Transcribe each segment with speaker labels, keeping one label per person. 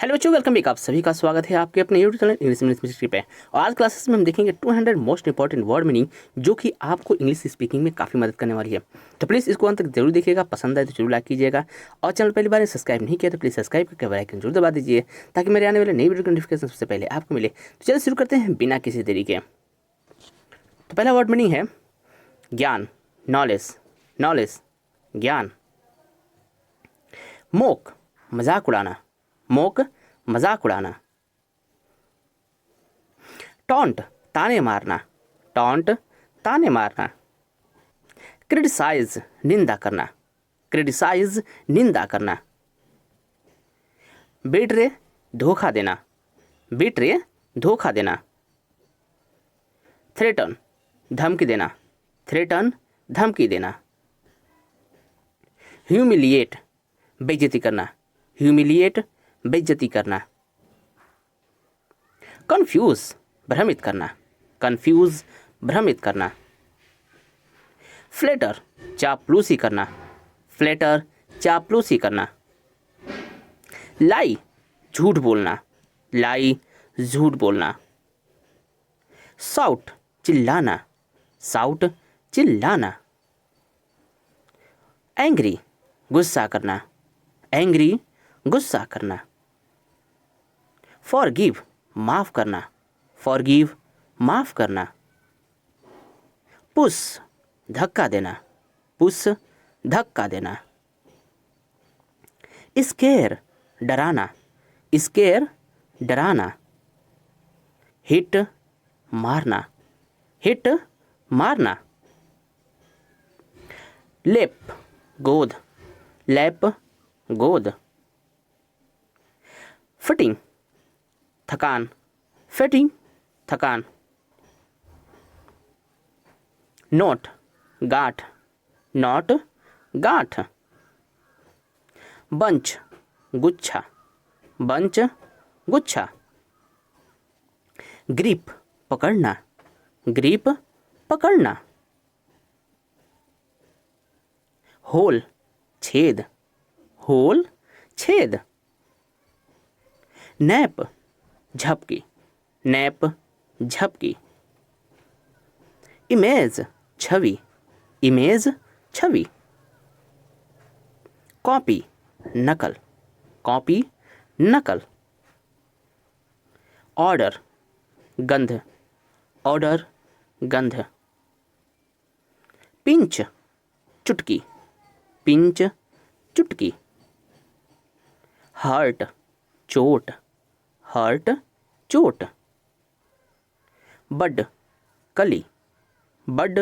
Speaker 1: Hello बच्चों, welcome back. आप सभी का स्वागत है आपके अपने यूट्यूब चैनल इंग्लिश मिस्ट्री पे। और आज क्लासेस में हम देखेंगे 200 मोस्ट इंपॉर्टेंट वर्ड मीनिंग जो कि आपको इंग्लिश स्पीकिंग में काफ़ी मदद करने वाली है। तो प्लीज़ इसको अंत तक जरूर देखिएगा, पसंद आए तो जरूर लाइक कीजिएगा। और चैनल पहली बार सब्सक्राइब नहीं किया तो प्लीज़ सब्सक्राइब करके बेल आइकन जरूर दबा दीजिए ताकि मेरे आने वाले नई वीडियो की नोटिफिकेशन सबसे पहले आपको मिले। तो चलिए शुरू करते हैं बिना किसी देरी के। तो पहला वर्ड मीनिंग है ज्ञान, नॉलेज, नॉलेज, ज्ञान। मोक, मजाक उड़ाना, मोक, मजाक उड़ाना। टॉन्ट, ताने मारना, टॉन्ट, ताने मारना। क्रिटिसाइज, निंदा करना, क्रिटिसाइज, निंदा करना। बेट्रे, धोखा देना, बेट्रे, धोखा देना। थ्रेटन, धमकी देना, थ्रेटन, धमकी देना। ह्यूमिलिएट, बेइज्जती करना, ह्यूमिलिएट, बेइज्जती करना। कंफ्यूज, भ्रमित करना, कंफ्यूज, भ्रमित करना। फ्लेटर, चापलूसी करना, फ्लेटर, चापलूसी करना। लाई, झूठ बोलना, लाई, झूठ बोलना। साउट, चिल्लाना, साउट, चिल्लाना। एंग्री, गुस्सा करना, एंग्री, गुस्सा करना। फॉरगिव, माफ करना, फॉरगिव, माफ करना। पुश, धक्का देना, पुश, धक्का देना। स्केयर, डराना, स्केयर, डराना। हिट, मारना, हिट, मारना। लेप, गोद, लेप, गोद। फिटिंग, थकान, फिटिंग, थकान। नोट, गांठ, नोट, गांठ। बंच, गुच्छा, बंच, गुच्छा। ग्रिप, पकड़ना, ग्रिप, पकड़ना। होल, छेद, होल, छेद। नैप, झपकी, नैप, झपकी। इमेज, छवि, इमेज, छवि। कॉपी, नकल, कॉपी, नकल। ऑर्डर, गंध, ऑर्डर, गंध। पिंच, चुटकी, पिंच, चुटकी। हर्ट, चोट, हर्ट, चोट। बड, कली, बड,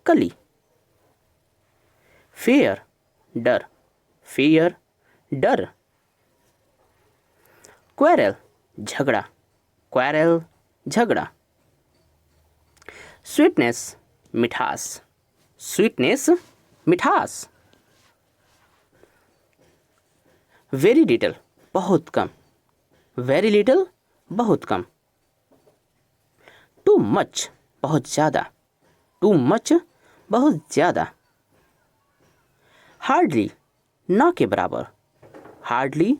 Speaker 1: कली। फेयर, डर, फेयर, डर। क्वेरल, झगड़ा, क्वेरल, झगड़ा। स्वीटनेस, मिठास, स्वीटनेस, मिठास। वेरी लिटिल, बहुत कम, वेरी लिटिल, बहुत कम। टू मच, बहुत ज़्यादा, टू मच, बहुत ज़्यादा। हार्डली, न के बराबर, हार्डली,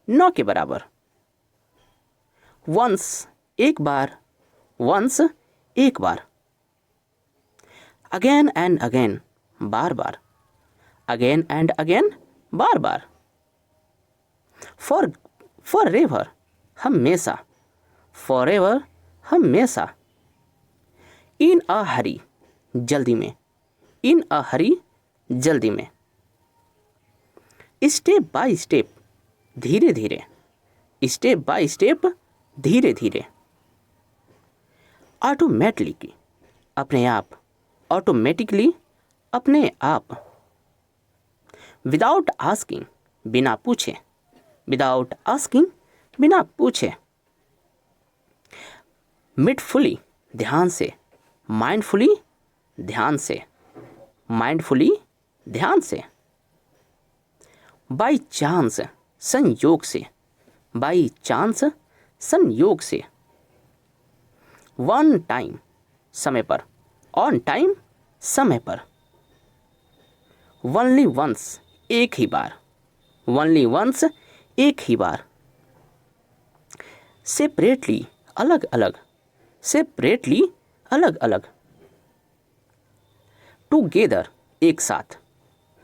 Speaker 1: न के बराबर। वंस, एक बार, वंस, एक बार। अगेन एंड अगेन, बार बार, अगेन एंड अगेन, बार बार। फॉर एवर, हमेशा, फॉर एवर, हमेशा। इन अ हरी, जल्दी में, इन अ हरी, जल्दी में। स्टेप बाय स्टेप, धीरे धीरे, स्टेप बाय स्टेप, धीरे धीरे। ऑटोमेटिकली, अपने आप, ऑटोमेटिकली, अपने आप। विदाउट आस्किंग, बिना पूछे, विदाउट आस्किंग, बिना पूछे। मिडफुली, ध्यान से, माइंडफुली, ध्यान से, माइंडफुली, ध्यान से। बाई चांस, संयोग से, बाई चांस, संयोग से। वन टाइम, समय पर, ऑन टाइम, समय पर। ओनली वंस, एक ही बार, ओनली वंस, एक ही बार। सेपरेटली अलग अलग, सेपरेटली अलग अलग। टुगेदर एक साथ,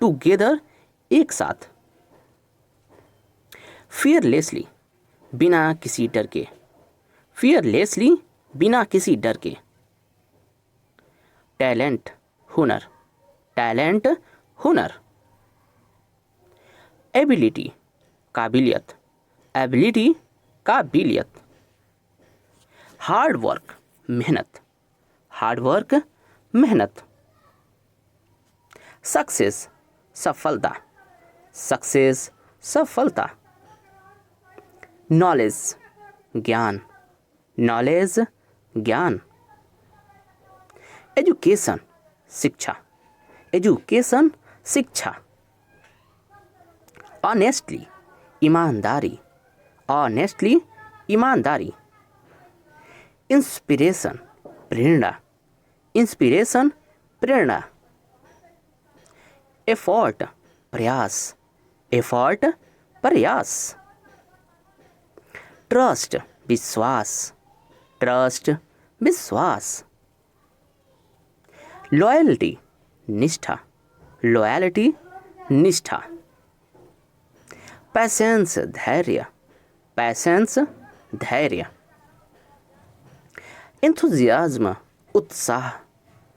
Speaker 1: टुगेदर एक साथ। फियरलेसली बिना किसी डर के, फियरलेसली बिना किसी डर के। टैलेंट हुनर, टैलेंट हुनर। एबिलिटी काबिलियत, एबिलिटी काबिलियत। हार्ड वर्क मेहनत, हार्ड वर्क मेहनत। सक्सेस सफलता, सक्सेस सफलता। नॉलेज ज्ञान, नॉलेज ज्ञान। एजुकेशन शिक्षा, एजुकेशन शिक्षा। ऑनेस्टली ईमानदारी, ऑनेस्टली ईमानदारी। इंस्पिरेशन प्रेरणा, इंस्पिरेशन प्रेरणा। एफर्ट प्रयास, एफर्ट प्रयास। ट्रस्ट विश्वास, ट्रस्ट विश्वास। लॉयल्टी निष्ठा, लॉयल्टी निष्ठा। पैसेंस धैर्य, पैसेंस धैर्य। एंथुजियाज्म उत्साह,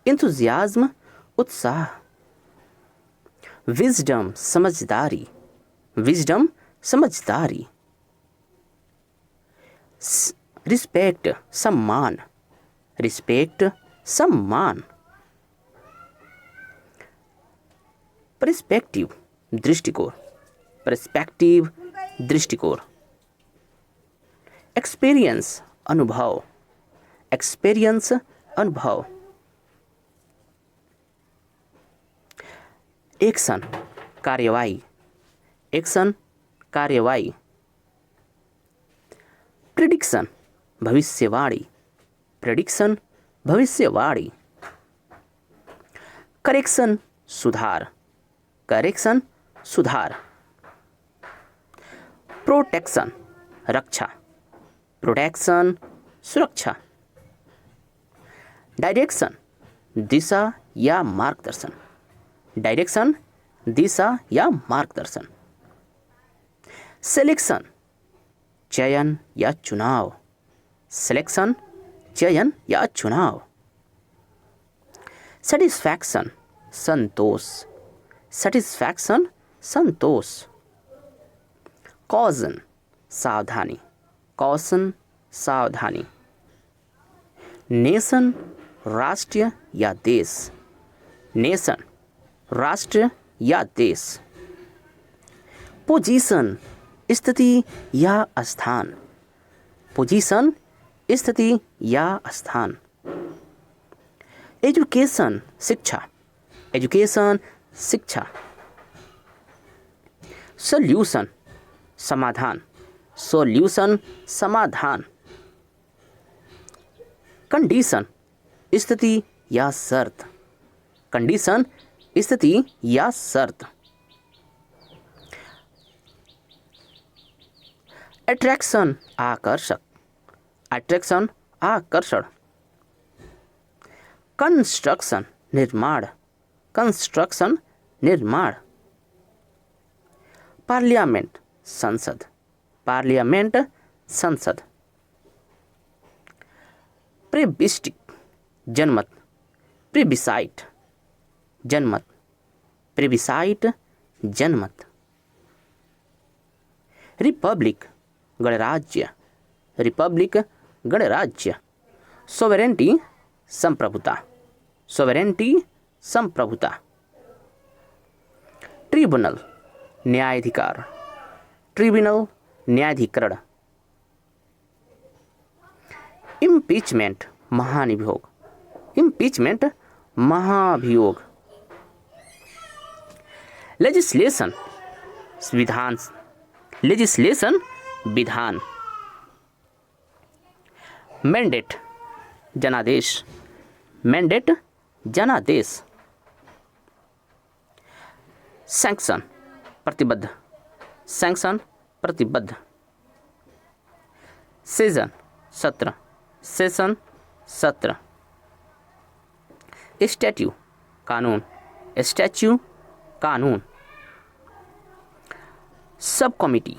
Speaker 1: एंथुजियाज्म उत्साह। विजडम समझदारी, विजडम समझदारी। रिस्पेक्ट सम्मान, रिस्पेक्ट सम्मान। पर्सपेक्टिव दृष्टिकोण, पर्सपेक्टिव दृष्टिकोण। एक्सपीरियंस अनुभव, एक्सपीरियंस अनुभव। एक्शन कार्यवाही, एक्शन कार्यवाही। प्रेडिक्शन भविष्यवाणी, प्रेडिक्शन भविष्यवाणी। करेक्शन सुधार, करेक्शन सुधार। प्रोटेक्शन रक्षा, प्रोटेक्शन सुरक्षा। डायरेक्शन दिशा या मार्गदर्शन, डायरेक्शन दिशा या मार्गदर्शन। सिलेक्शन चयन या चुनाव, सिलेक्शन चयन या चुनाव। सेटिस्फैक्शन संतोष, सेटिस्फैक्शन संतोष। कॉजन सावधानी, कॉशन सावधानी। नेशन राष्ट्र या देश, नेशन राष्ट्र या देश। पोजीशन स्थिति या स्थान, पोजीशन स्थिति या स्थान। एजुकेशन शिक्षा, एजुकेशन शिक्षा। सॉल्यूशन समाधान, सॉल्यूशन समाधान। कंडीशन स्थिति या शर्त, कंडीशन स्थिति या शर्त। अट्रैक्शन आकर्षक, अट्रैक्शन आकर्षण। कंस्ट्रक्शन निर्माण, कंस्ट्रक्शन निर्माण। पार्लियामेंट संसद, पार्लियामेंट संसद। प्लेबिस्टिक जनमत, प्लेबिसाइट जनमत, प्लेबिसाइट जनमत। रिपब्लिक गणराज्य, रिपब्लिक गणराज्य। सोवेरेंटी संप्रभुता, सोवेरेंटी संप्रभुता। ट्रिब्यूनल न्यायाधिकार, ट्रिब्यूनल न्यायाधिकरण। इम्पीचमेंट महाभियोग, इम्पीचमेंट महाभियोग। लेजिस्लेशन विधान, लेजिस्लेशन विधान। मैंडेट जनादेश, मैंडेट जनादेश। सैंक्शन प्रतिबद्ध, सैंक्शन प्रतिबद्ध। सीजन सत्र, सेशन सत्र। स्टैट्यू कानून, स्टैच्यू कानून। सब कमिटी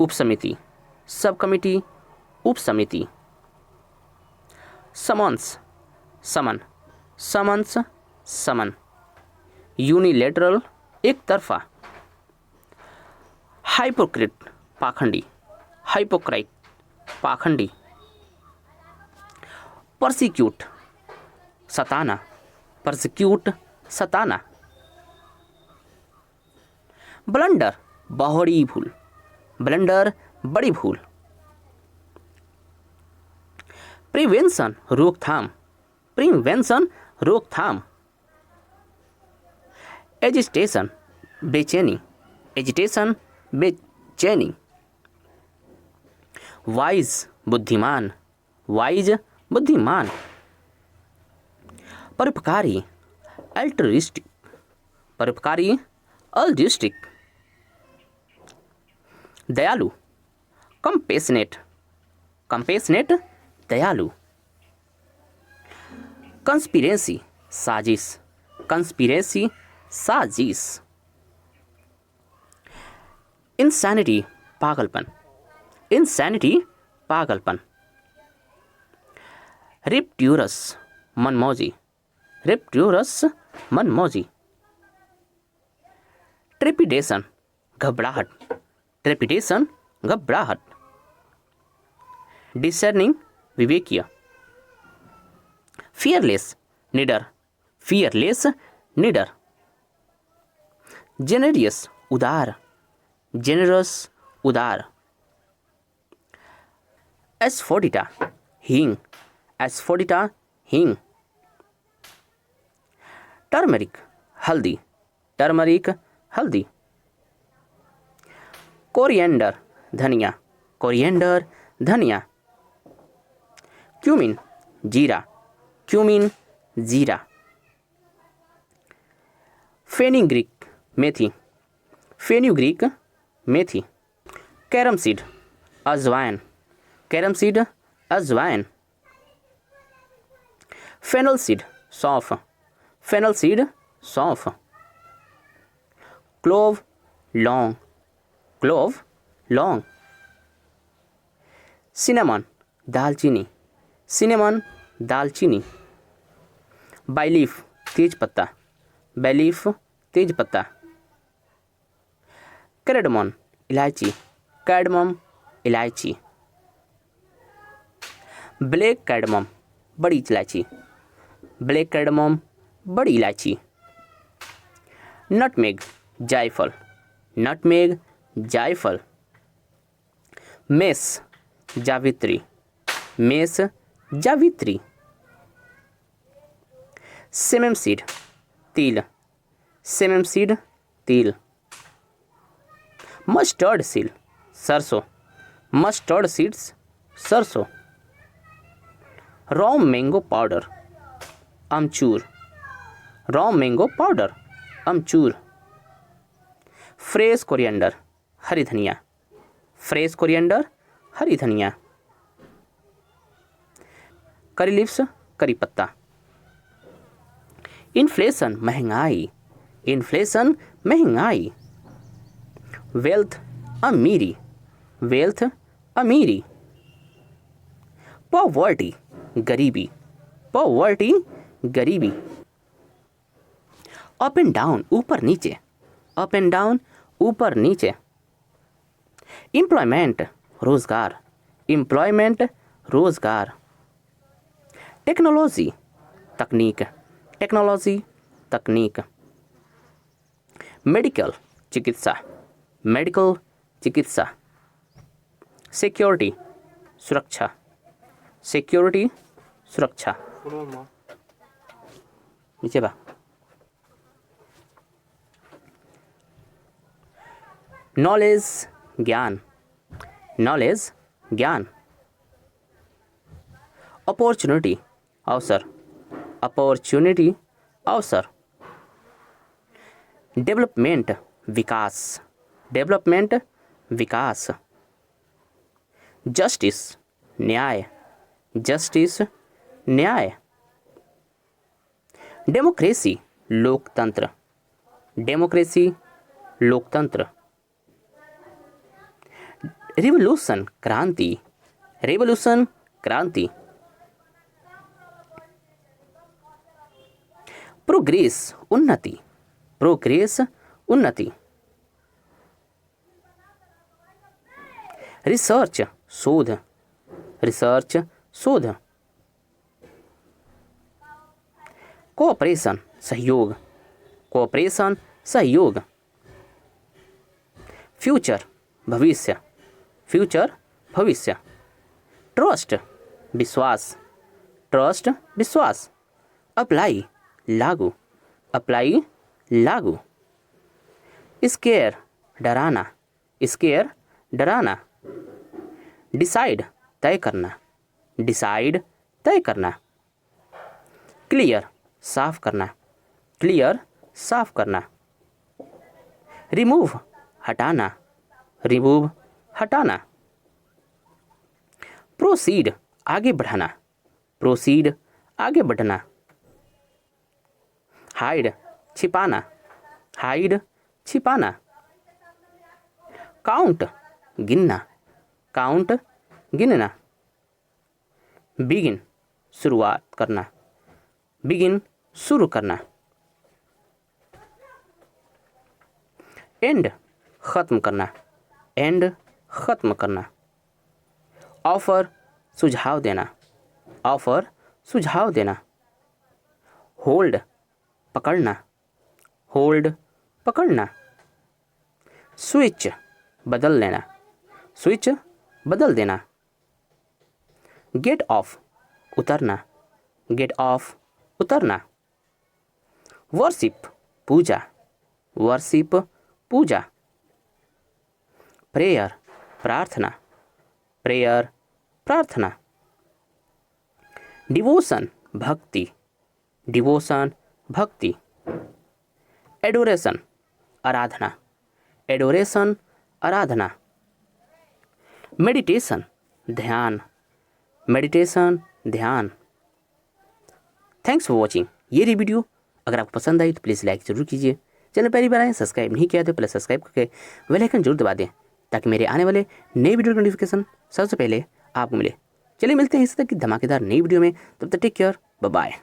Speaker 1: उपसमिति, सब कमिटी उपसमिति। समन्स समन, समन्स समन। यूनिलेटरल एक तरफा। हाइपोक्रेट पाखंडी, हाइपोक्राइट पाखंडी। परसिक्यूट सताना, परसिक्यूट सताना। ब्लंडर बड़ी भूल, ब्लंडर बड़ी भूल। प्रिवेंशन रोकथाम, प्रिवेंशन रोकथाम। एजिटेशन बेचैनी, एजिटेशन बेचैनी। वाइज बुद्धिमान, वाइज बुद्धिमान। परोपकारी अल्ट्रुइस्टिक, परोपकारी अल्ट्रुइस्टिक। दयालु कंपेशनेट, कंपेशनेट दयालु। कंस्पिरेसी साजिश, कंस्पिरेसी साजिश। इंसैनिटी पागलपन, इंसैनिटी पागलपन। रिप्ट्यूरस मनमौजी, रिप्ट्यूरस मनमौजी। ट्रेपिडेशन घबराहट, ट्रेपिडेशन घबराहट। डिसर्निंग विवेकीय। फियरलेस निडर, फियरलेस निडर। जेनेरियस उदार, जेनरस उदार। एस्फोडिटा हींग, एस्फोडिटा हींग। टर्मरिक हल्दी, टर्मरिक हल्दी। कोरिएंडर धनिया, कोरिएंडर धनिया। क्यूमिन जीरा, क्यूमिन जीरा। फेनुग्रीक मेथी, फेनुग्रीक मेथी। कैरम सीड अजवाइन, कैरम सीड अजवाइन। फेनल सीड सौंफ, फेनल सीड सौंफ। क्लोव लौंग, क्लोव लौंग। सिनेमन दालचीनी, सिनेमन दालचीनी। बाइलीफ तेज पत्ता, बाइलीफ तेज पत्ता। कैडमम इलायची, कैडमम इलायची। ब्लैक कैडमम बड़ी इलायची, ब्लैक कैडमम बड़ी इलायची। नटमेग जायफल, नटमेग जायफल। मेस जावित्री, मेस जावित्री। सेमम सीड तिल, सेमम सीड तिल। मस्टर्ड सीड सरसों, मस्टर्ड सीड्स सरसों। रॉ मैंगो पाउडर अमचूर, रॉ मैंगो पाउडर अमचूर। फ्रेश कोरिएंडर हरी धनिया, फ्रेश कोरिएंडर हरी धनिया। करी लीव्स करी पत्ता। इन्फ्लेशन महंगाई, इन्फ्लेशन महंगाई। वेल्थ अमीरी, वेल्थ अमीरी। पॉवर्टी गरीबी, पॉवर्टी गरीबी। अप एंड डाउन ऊपर नीचे, अप एंड डाउन ऊपर नीचे। एम्प्लॉयमेंट रोजगार, एम्प्लॉयमेंट रोजगार। टेक्नोलॉजी तकनीक, टेक्नोलॉजी तकनीक। मेडिकल चिकित्सा, मेडिकल चिकित्सा। सिक्योरिटी सुरक्षा, सिक्योरिटी सुरक्षा। नीचे बा। नॉलेज ज्ञान, नॉलेज ज्ञान। अपॉर्चुनिटी अवसर, अपॉर्चुनिटी अवसर। डेवलपमेंट विकास, डेवलपमेंट विकास। जस्टिस न्याय, जस्टिस न्याय। डेमोक्रेसी लोकतंत्र, डेमोक्रेसी लोकतंत्र। रिवोल्यूशन क्रांति, रिवोल्यूशन क्रांति। प्रोग्रेस उन्नति, प्रोग्रेस उन्नति। रिसर्च शोध, रिसर्च शोध। कोऑपरेशन सहयोग, कोऑपरेशन सहयोग। फ्यूचर भविष्य, फ्यूचर भविष्य। ट्रस्ट विश्वास, ट्रस्ट विश्वास। अप्लाई लागू, अप्लाई लागू। स्केयर डराना, स्केयर डराना। डिसाइड तय करना, डिसाइड तय करना। क्लियर साफ करना, क्लियर साफ करना। रिमूव हटाना, रिमूव हटाना। प्रोसीड आगे बढ़ाना, प्रोसीड आगे बढ़ना। हाइड छिपाना, हाइड छिपाना। काउंट गिनना, काउंट गिनना। बिगिन शुरुआत करना, बिगिन शुरू करना। एंड खत्म करना, एंड खत्म करना। ऑफर सुझाव देना, ऑफर सुझाव देना। होल्ड पकड़ना, होल्ड पकड़ना। स्विच बदल लेना, स्विच बदल देना। गेट ऑफ उतरना, गेट ऑफ उतरना। वर्शिप पूजा, वर्शिप पूजा। प्रेयर प्रार्थना, प्रेयर प्रार्थना। डिवोशन भक्ति, डिवोशन भक्ति। एडोरेशन आराधना, एडोरेशन आराधना। मेडिटेशन ध्यान, मेडिटेशन ध्यान। Thanks for watching. ये रही वीडियो। अगर आपको पसंद आई तो प्लीज़ लाइक ज़रूर कीजिए। चैनल पहली बार आए सब्सक्राइब नहीं किया तो प्लीज़ सब्सक्राइब करके बेल आइकन जरूर दबा दें ताकि मेरे आने वाले नए वीडियो का नोटिफिकेशन सबसे पहले आपको मिले। चलिए मिलते हैं इस तरह की धमाकेदार नई वीडियो में। तब तक टेक केयर, बाय बाय।